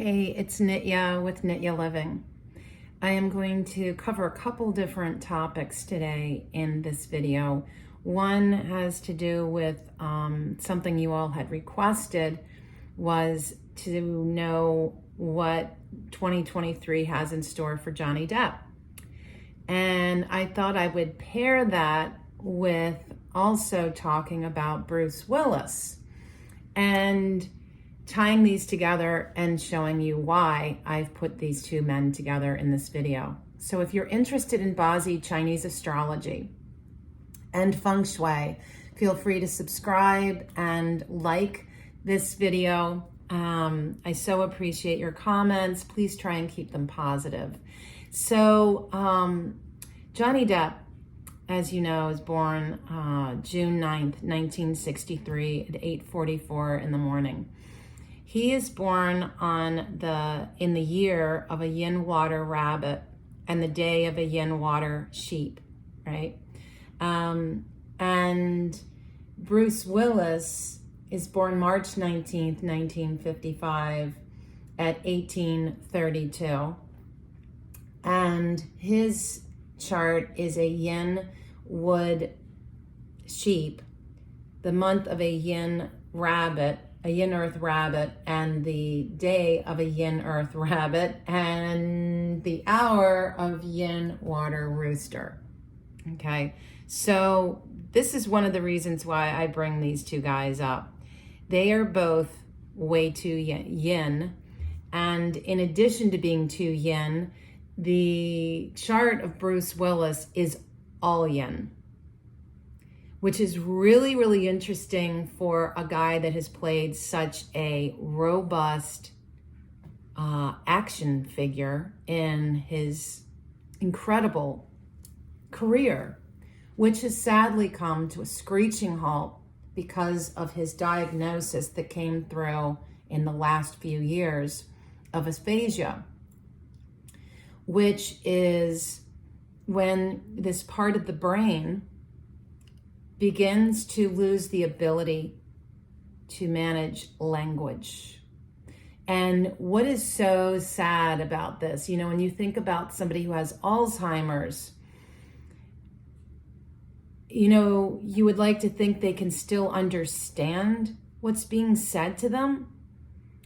Hey, it's Nitya with Nitya Living. I am going to cover a couple different topics today in this video. One has to do with something you all had requested, was to know what 2023 has in store for Johnny Depp. And I thought I would pair that with also talking about Bruce Willis and tying these together and showing you why I've put these two men together in this video. So if you're interested in Bazi Chinese astrology and feng shui, feel free to subscribe and like this video. I so appreciate your comments. Please try and keep them positive. So Johnny Depp, as you know, is born June 9th, 1963 at 8:44 in the morning. He is born in the year of a yin water rabbit and the day of a yin water sheep, right? And Bruce Willis is born March 19th, 1955 at 1832. And his chart is a yin wood sheep, the month of a yin rabbit, a yin earth rabbit, and the day of a yin earth rabbit, and the hour of yin water rooster. Okay, so this is one of the reasons why I bring these two guys up. They are both way too yin, and in addition to being too yin, the chart of Bruce Willis is all yin, which is really, really interesting for a guy that has played such a robust action figure in his incredible career, which has sadly come to a screeching halt because of his diagnosis that came through in the last few years of aphasia, which is when this part of the brain begins to lose the ability to manage language. And what is so sad about this, you know, when you think about somebody who has Alzheimer's, you know, you would like to think they can still understand what's being said to them.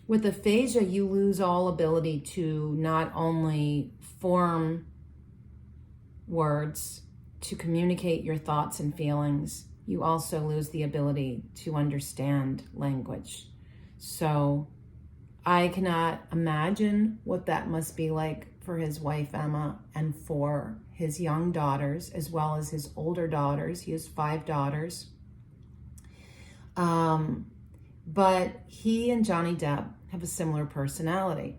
With aphasia, you lose all ability to not only form words, to communicate your thoughts and feelings, you also lose the ability to understand language. So I cannot imagine what that must be like for his wife, Emma, and for his young daughters, as well as his older daughters. He has 5 daughters. But he and Johnny Depp have a similar personality.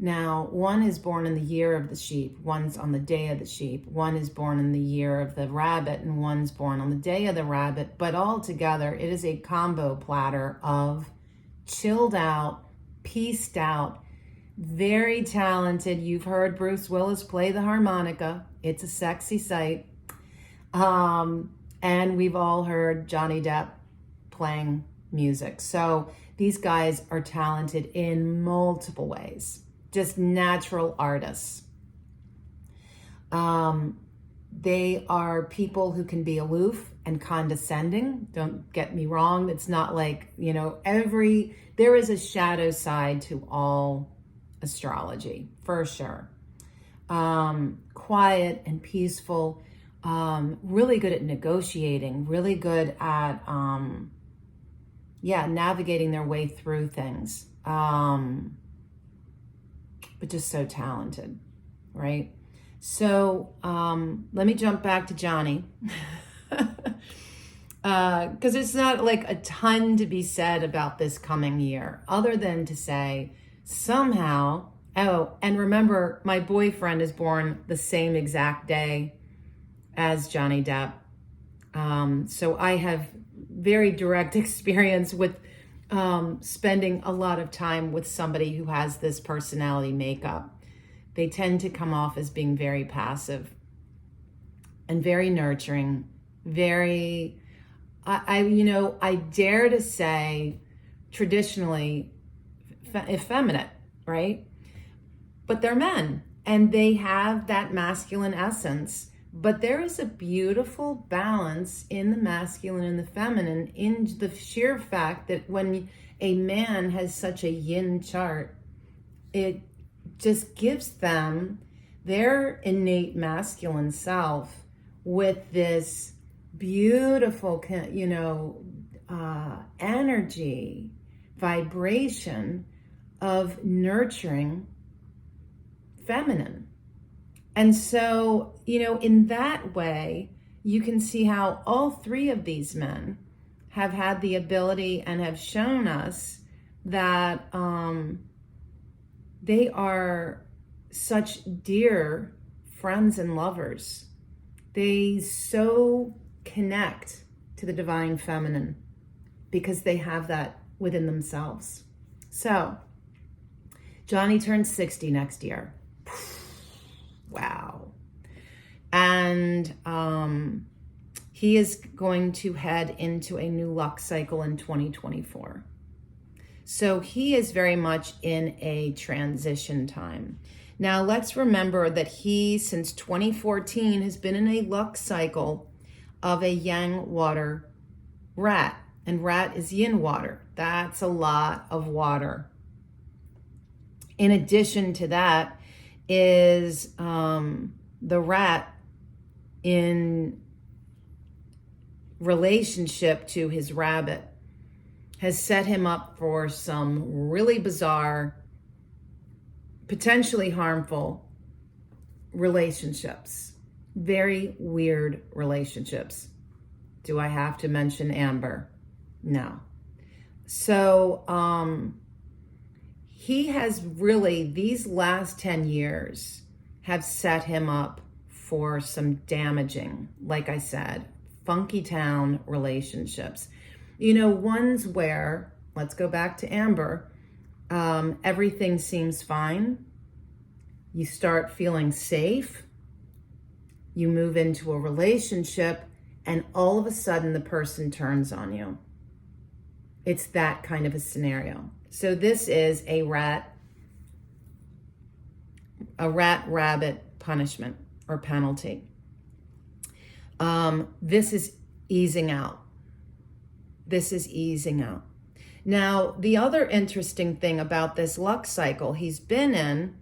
Now, one is born in the year of the sheep, one's on the day of the sheep, one is born in the year of the rabbit, and one's born on the day of the rabbit, but all together, it is a combo platter of chilled out, pieced out, very talented. You've heard Bruce Willis play the harmonica. It's a sexy sight. And we've all heard Johnny Depp playing music. So these guys are talented in multiple ways. Just natural artists. They are people who can be aloof and condescending. Don't get me wrong. It's not like, you know, there is a shadow side to all astrology, for sure. Quiet and peaceful, really good at negotiating, really good at, navigating their way through things. But just so talented, right? So let me jump back to Johnny, because there's not like a ton to be said about this coming year, other than to say somehow, and remember, my boyfriend is born the same exact day as Johnny Depp. So I have very direct experience with spending a lot of time with somebody who has this personality makeup. They tend to come off as being very passive and very nurturing, very, I dare to say, traditionally effeminate, right? But they're men and they have that masculine essence. But there is a beautiful balance in the masculine and the feminine, in the sheer fact that when a man has such a yin chart, it just gives them their innate masculine self with this beautiful, energy, vibration of nurturing feminine. And so, in that way, you can see how all three of these men have had the ability and have shown us that they are such dear friends and lovers. They so connect to the divine feminine because they have that within themselves. So, Johnny turns 60 next year. Wow. And he is going to head into a new luck cycle in 2024. So he is very much in a transition time. Now let's remember that he, since 2014, has been in a luck cycle of a yang water rat. And rat is yin water. That's a lot of water. In addition to that, is the rat in relationship to his rabbit has set him up for some really bizarre, potentially harmful relationships. Very weird relationships. Do I have to mention Amber? No. So, he has really, these last 10 years have set him up for some damaging, like I said, funky town relationships. Ones where, let's go back to Amber, everything seems fine. You start feeling safe. You move into a relationship and all of a sudden the person turns on you. It's that kind of a scenario. So this is a rat-rabbit punishment or penalty. This is easing out. This is easing out. Now, the other interesting thing about this luck cycle he's been in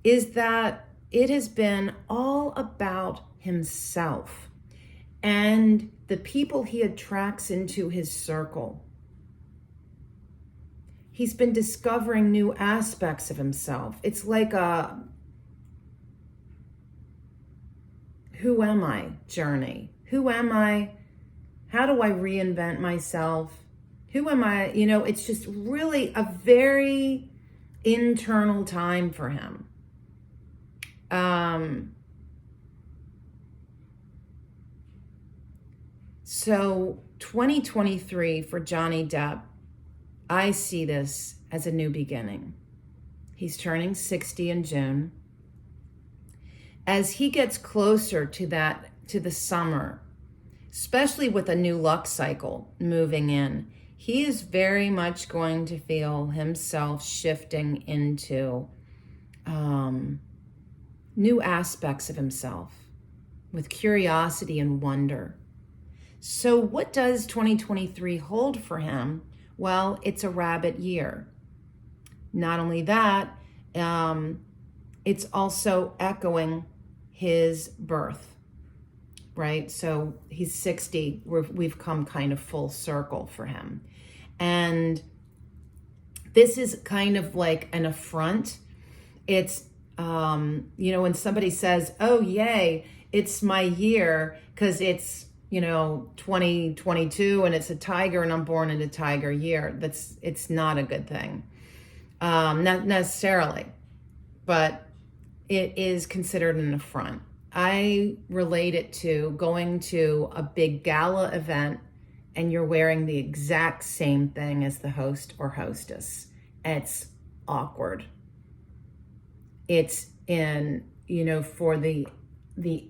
is that it has been all about himself and the people he attracts into his circle. He's been discovering new aspects of himself. It's like a who am I journey. Who am I? How do I reinvent myself? Who am I? It's just really a very internal time for him. So 2023 for Johnny Depp, I see this as a new beginning. He's turning 60 in June. As he gets closer to the summer, especially with a new luck cycle moving in, he is very much going to feel himself shifting into new aspects of himself with curiosity and wonder. So what does 2023 hold for him? Well, it's a rabbit year. Not only that, it's also echoing his birth, right? So he's 60. We've come kind of full circle for him. And this is kind of like an affront. It's, when somebody says, oh, yay, it's my year because it's, 2022 and it's a tiger and I'm born in a tiger year. It's not a good thing. Not necessarily, but it is considered an affront. I relate it to going to a big gala event and you're wearing the exact same thing as the host or hostess. It's awkward. It's in, for the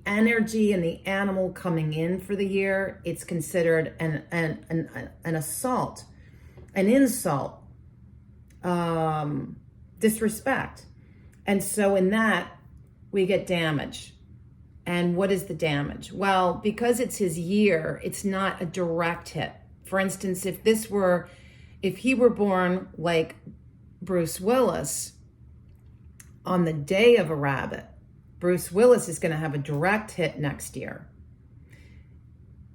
energy and the animal coming in for the year, it's considered an assault, an insult, disrespect. And so in that, we get damage. And what is the damage? Well, because it's his year, it's not a direct hit. For instance, if he were born like Bruce Willis on the day of a rabbit, Bruce Willis is going to have a direct hit next year.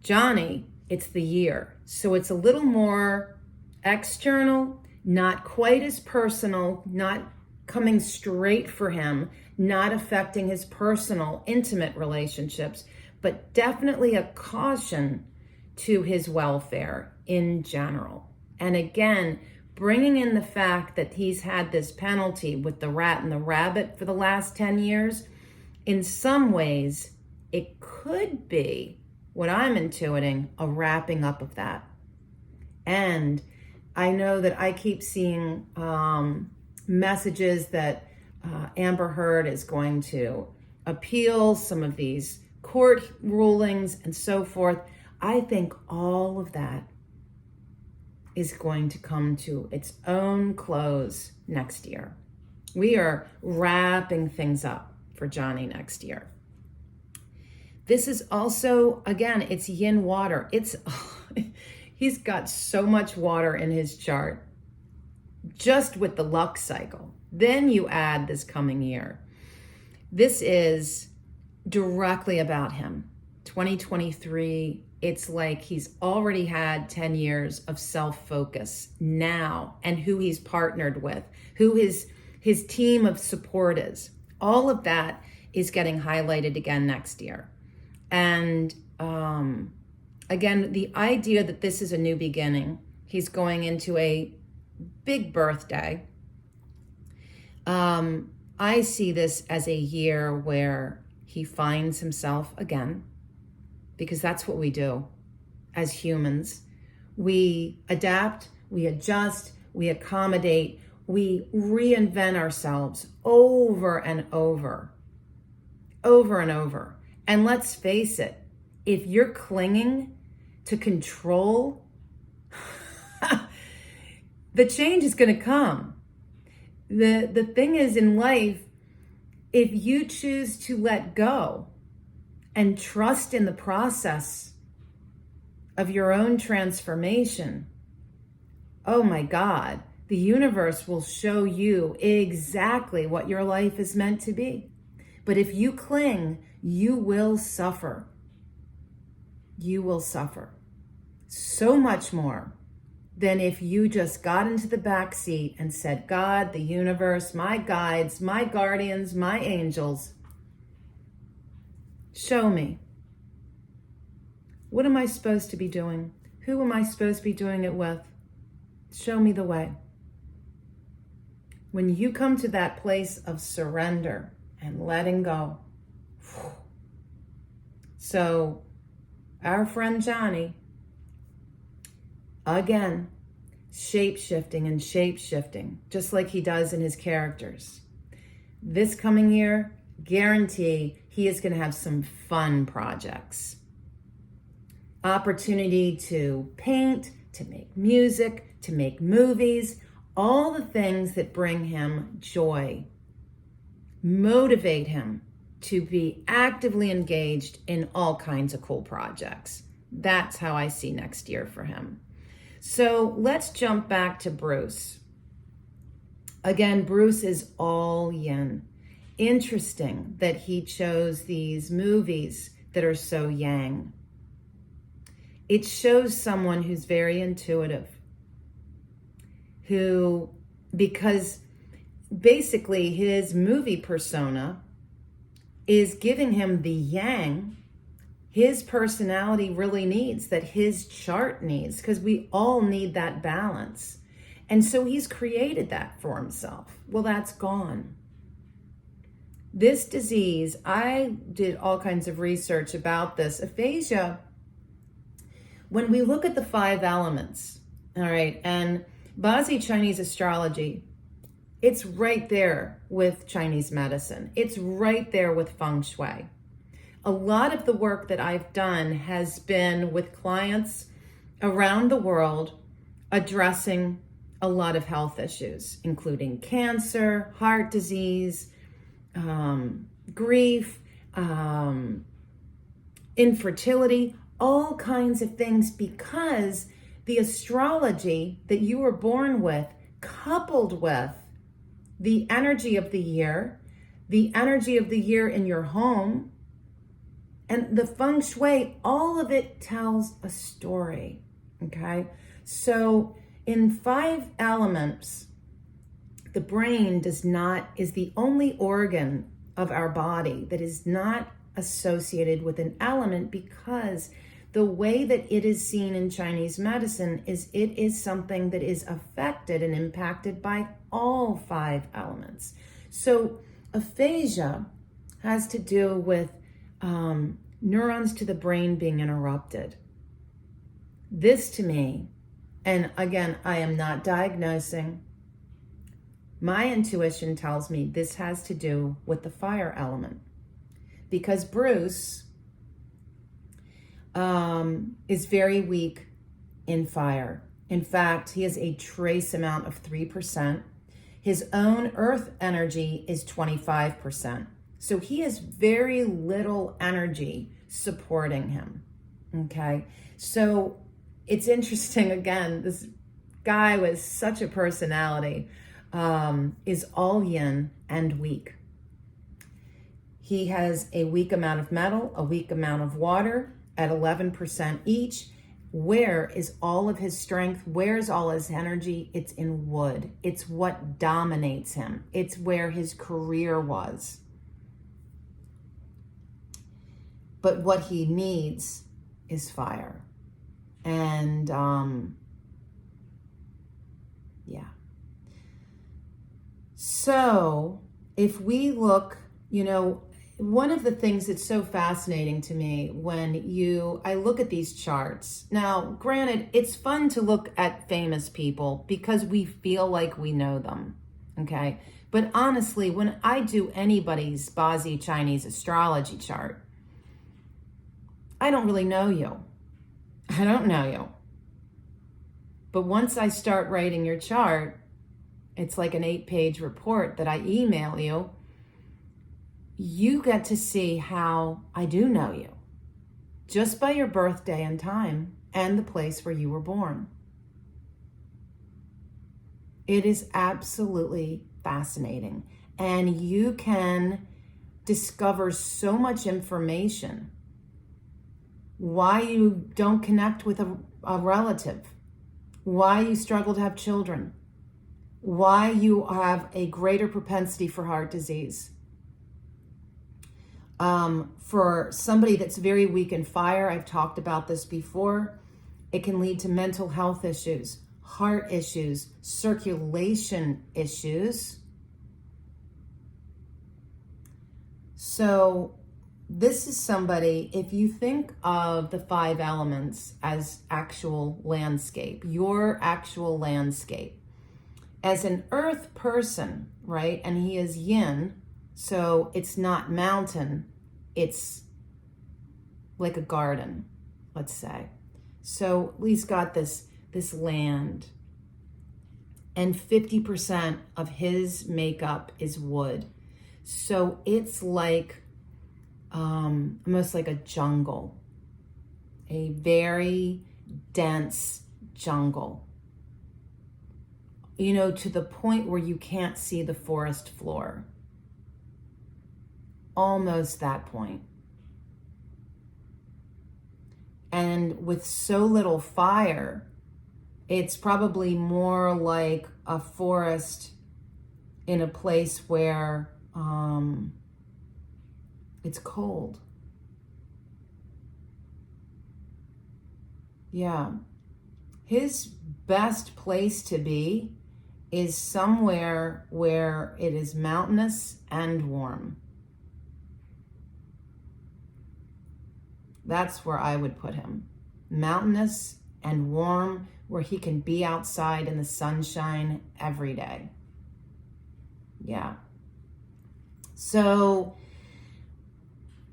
Johnny, it's the year. So it's a little more external, not quite as personal, not coming straight for him, not affecting his personal, intimate relationships, but definitely a caution to his welfare in general. And again, bringing in the fact that he's had this penalty with the rat and the rabbit for the last 10 years, in some ways, it could be, what I'm intuiting, a wrapping up of that. And I know that I keep seeing messages that Amber Heard is going to appeal some of these court rulings and so forth. I think all of that is going to come to its own close next year. We are wrapping things up for Johnny next year. This is also, again, it's yin water. He's got so much water in his chart, just with the luck cycle. Then you add this coming year. This is directly about him. 2023, it's like he's already had 10 years of self-focus now, and who he's partnered with, who his team of support is. All of that is getting highlighted again next year. And again, the idea that this is a new beginning, he's going into a big birthday. I see this as a year where he finds himself again, because that's what we do as humans. We adapt, we adjust, we accommodate, we reinvent ourselves over and over and over. And let's face it, if you're clinging to control, the change is going to come. The thing is, in life, if you choose to let go and trust in the process of your own transformation, oh my God, the universe will show you exactly what your life is meant to be. But if you cling, you will suffer. You will suffer so much more than if you just got into the back seat and said, God, the universe, my guides, my guardians, my angels, show me. What am I supposed to be doing? Who am I supposed to be doing it with? Show me the way. When you come to that place of surrender and letting go. So, our friend Johnny, again, shape-shifting and shape-shifting, just like he does in his characters. This coming year, guarantee he is going to have some fun projects. Opportunity to paint, to make music, to make movies, all the things that bring him joy, motivate him to be actively engaged in all kinds of cool projects. That's how I see next year for him. So let's jump back to Bruce. Again, Bruce is all yin. Interesting that he chose these movies that are so yang. It shows someone who's very intuitive, who, because basically his movie persona is giving him the yang his personality really needs, that his chart needs, because we all need that balance. And so he's created that for himself. Well, that's gone. This disease, I did all kinds of research about this. Aphasia, when we look at the 5 elements, all right, and Bazi Chinese astrology, it's right there with Chinese medicine. It's right there with feng shui. A lot of the work that I've done has been with clients around the world addressing a lot of health issues, including cancer, heart disease, grief, infertility, all kinds of things, because the astrology that you were born with, coupled with the energy of the year in your home, and the feng shui, all of it tells a story, okay? So in 5 elements, the brain is the only organ of our body that is not associated with an element, because the way that it is seen in Chinese medicine is it is something that is affected and impacted by all 5 elements. So aphasia has to do with neurons to the brain being interrupted. This to me, and again, I am not diagnosing, my intuition tells me this has to do with the fire element, because Bruce is very weak in fire. In fact, he has a trace amount of 3%. His own earth energy is 25%. So he has very little energy supporting him, okay? So it's interesting, again, this guy with such a personality is all yin and weak. He has a weak amount of metal, a weak amount of water at 11% each. Where is all of his strength? Where's all his energy? It's in wood. It's what dominates him. It's where his career was. But what he needs is fire. And yeah. So if we look, one of the things that's so fascinating to me when I look at these charts. Now, granted, it's fun to look at famous people because we feel like we know them, okay? But honestly, when I do anybody's Bazi Chinese astrology chart, I don't really know you. I don't know you. But once I start writing your chart, it's like an 8-page report that I email you. You get to see how I do know you, just by your birthday and time and the place where you were born. It is absolutely fascinating. And you can discover so much information. Why you don't connect with a relative, why you struggle to have children, why you have a greater propensity for heart disease. For somebody that's very weak in fire, I've talked about this before, it can lead to mental health issues, heart issues, circulation issues. So this is somebody, if you think of the 5 elements as actual landscape, your actual landscape, as an earth person, right? And he is yin, so it's not mountain, it's like a garden, let's say. So he's got this land, and 50% of his makeup is wood. So it's like almost like a jungle, a very dense jungle, to the point where you can't see the forest floor. Almost that point. And with so little fire, it's probably more like a forest in a place where it's cold. Yeah. His best place to be is somewhere where it is mountainous and warm. That's where I would put him. Mountainous and warm, where he can be outside in the sunshine every day. Yeah. So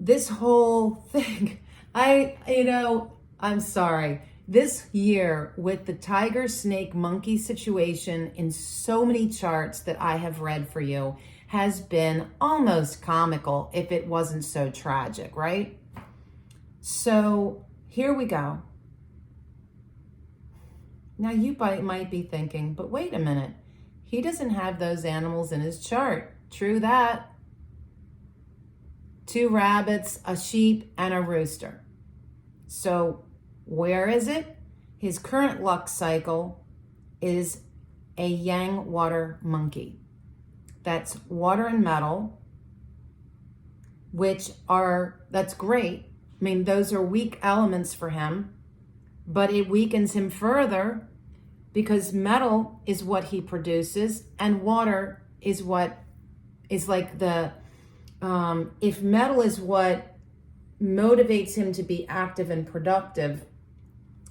this whole thing, I'm sorry. This year, with the tiger, snake, monkey situation in so many charts that I have read for you, has been almost comical if it wasn't so tragic, right? So here we go. Now you might be thinking, but wait a minute. He doesn't have those animals in his chart. True that. 2 rabbits, a sheep, and a rooster. So where is it? His current luck cycle is a yang water monkey. That's water and metal, that's great. I mean, those are weak elements for him, but it weakens him further because metal is what he produces and water is what is like if metal is what motivates him to be active and productive,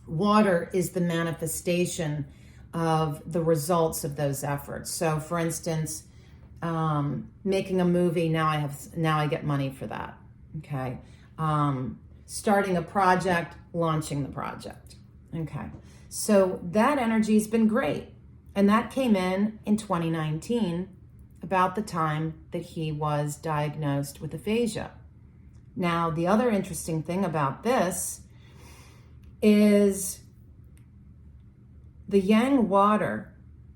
water is the manifestation of the results of those efforts. So for instance, making a movie, now I get money for that. Okay. Starting a project, launching the project. Okay. So that energy has been great. And that came in 2019, about the time that he was diagnosed with aphasia. Now, the other interesting thing about this is the yang water,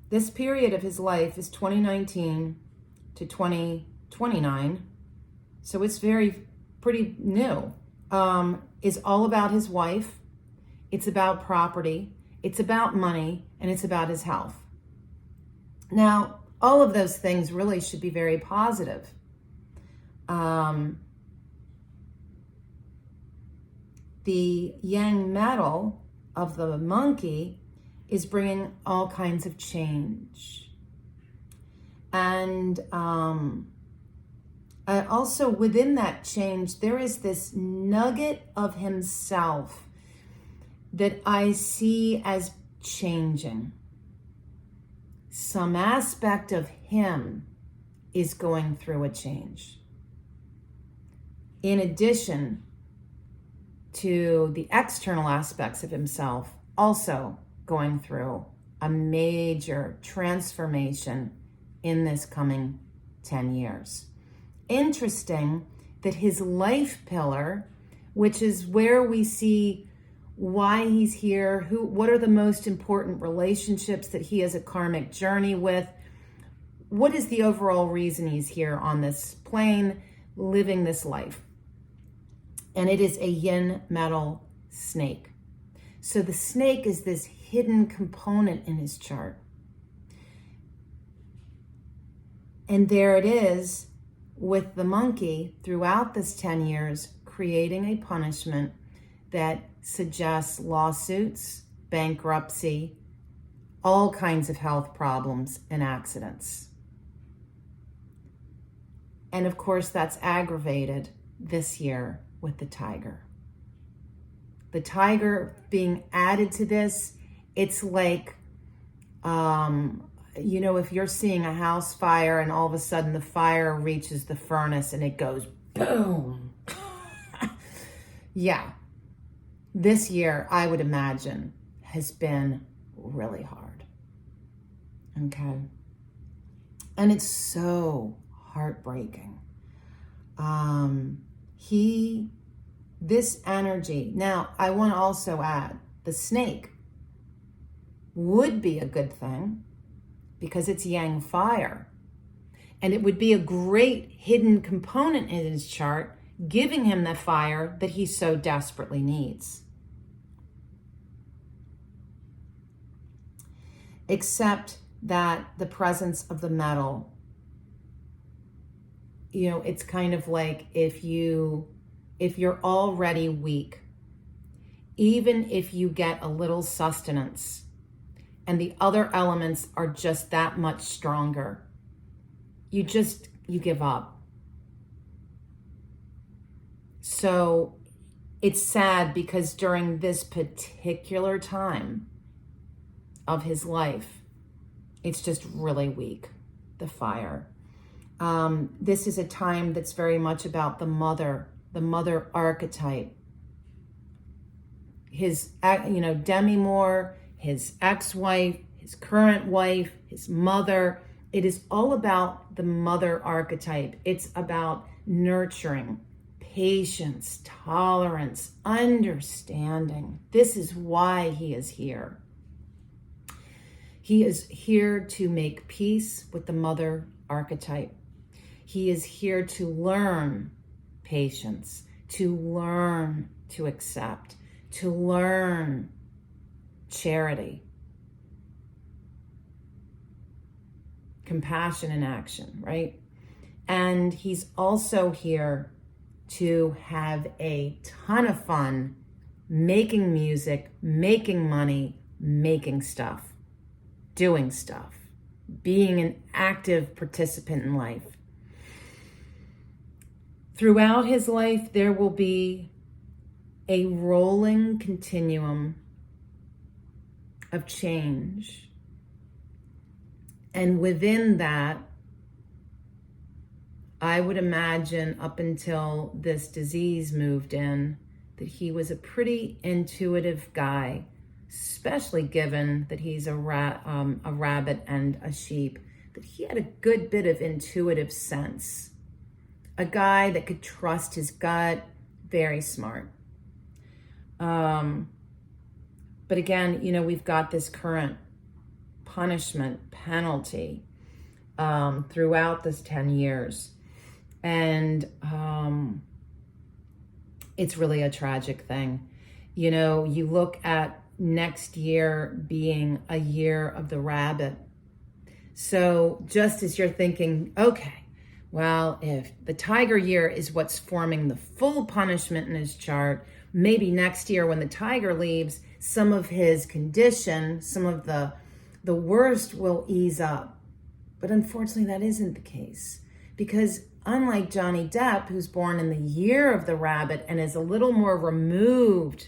this period of his life is 2019 to 2029. So it's pretty new. Is all about his wife. It's about property. It's about money, and it's about his health. Now, all of those things really should be very positive. The yang metal of the monkey is bringing all kinds of change. And also within that change, there is this nugget of himself that I see as changing. Some aspect of him is going through a change. In addition to the external aspects of himself, also going through a major transformation in this coming 10 years. Interesting that his life pillar, which is where we see why he's here, what are the most important relationships that he has a karmic journey with, what is the overall reason he's here on this plane, living this life. And it is a yin metal snake. So the snake is this hidden component in his chart. And there it is with the monkey throughout this 10 years, creating a punishment that suggests lawsuits, bankruptcy, all kinds of health problems and accidents. And of course, that's aggravated this year with the tiger. The tiger being added to this, it's like, if you're seeing a house fire and all of a sudden the fire reaches the furnace and it goes boom. Yeah. This year, I would imagine, has been really hard. Okay. And it's so heartbreaking. This energy. Now, I want to also add, the snake would be a good thing because it's yang fire. And it would be a great hidden component in his chart, giving him the fire that he so desperately needs. Except that the presence of the metal, it's kind of like if you're already weak, even if you get a little sustenance and the other elements are just that much stronger, you give up. So it's sad because during this particular time of his life, it's just really weak, the fire. This is a time that's very much about the mother archetype. his, Demi Moore, his ex-wife, his current wife, his mother. It is all about the mother archetype. It's about nurturing, patience, tolerance, understanding. This is why he is here. He is here to make peace with the mother archetype. He is here to learn patience, to learn to accept, to learn charity, compassion in action, right? And he's also here to have a ton of fun making music, making money, making stuff, doing stuff, being an active participant in life. Throughout his life, there will be a rolling continuum of change. And within that, I would imagine up until this disease moved in, that he was a pretty intuitive guy, especially given that he's a rabbit and a sheep, that he had a good bit of intuitive sense. A guy that could trust his gut, very smart. But again, we've got this current punishment, penalty throughout this 10 years. And it's really a tragic thing. You look at next year being a year of the rabbit. So just as you're thinking, okay, well, if the tiger year is what's forming the full punishment in his chart, maybe next year when the tiger leaves, some of his condition, some of the worst will ease up. But unfortunately, that isn't the case. Because unlike Johnny Depp, who's born in the year of the rabbit and is a little more removed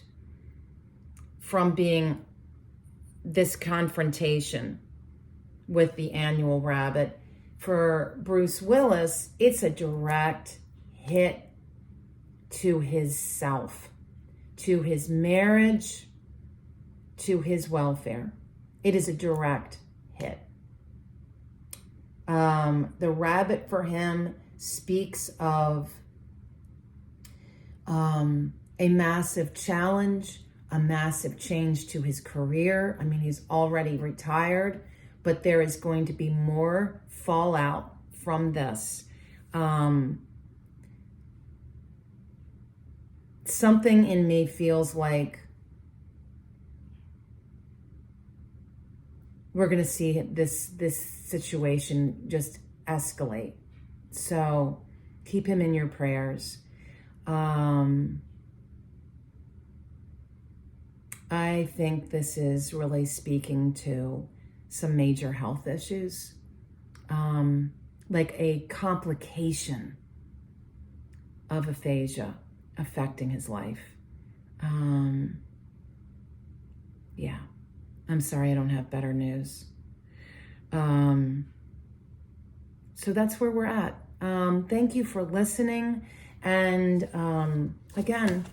from being this confrontation with the annual rabbit, for Bruce Willis, it's a direct hit to his self, to his marriage, to his welfare. It is a direct hit. The rabbit for him speaks of a massive challenge, a massive change to his career. I mean, he's already retired, but there is going to be more fallout from this. Something in me feels like we're going to see this situation just escalate. So keep him in your prayers. I think this is really speaking to some major health issues, like a complication of aphasia affecting his life. Yeah, I'm sorry I don't have better news. So that's where we're at. Thank you for listening. And again,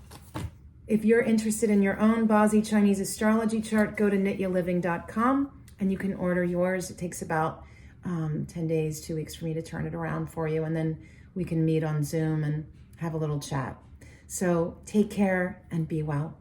if you're interested in your own Bazi Chinese astrology chart, go to nityaliving.com and you can order yours. It takes about 10 days, 2 weeks for me to turn it around for you. And then we can meet on Zoom and have a little chat. So take care and be well.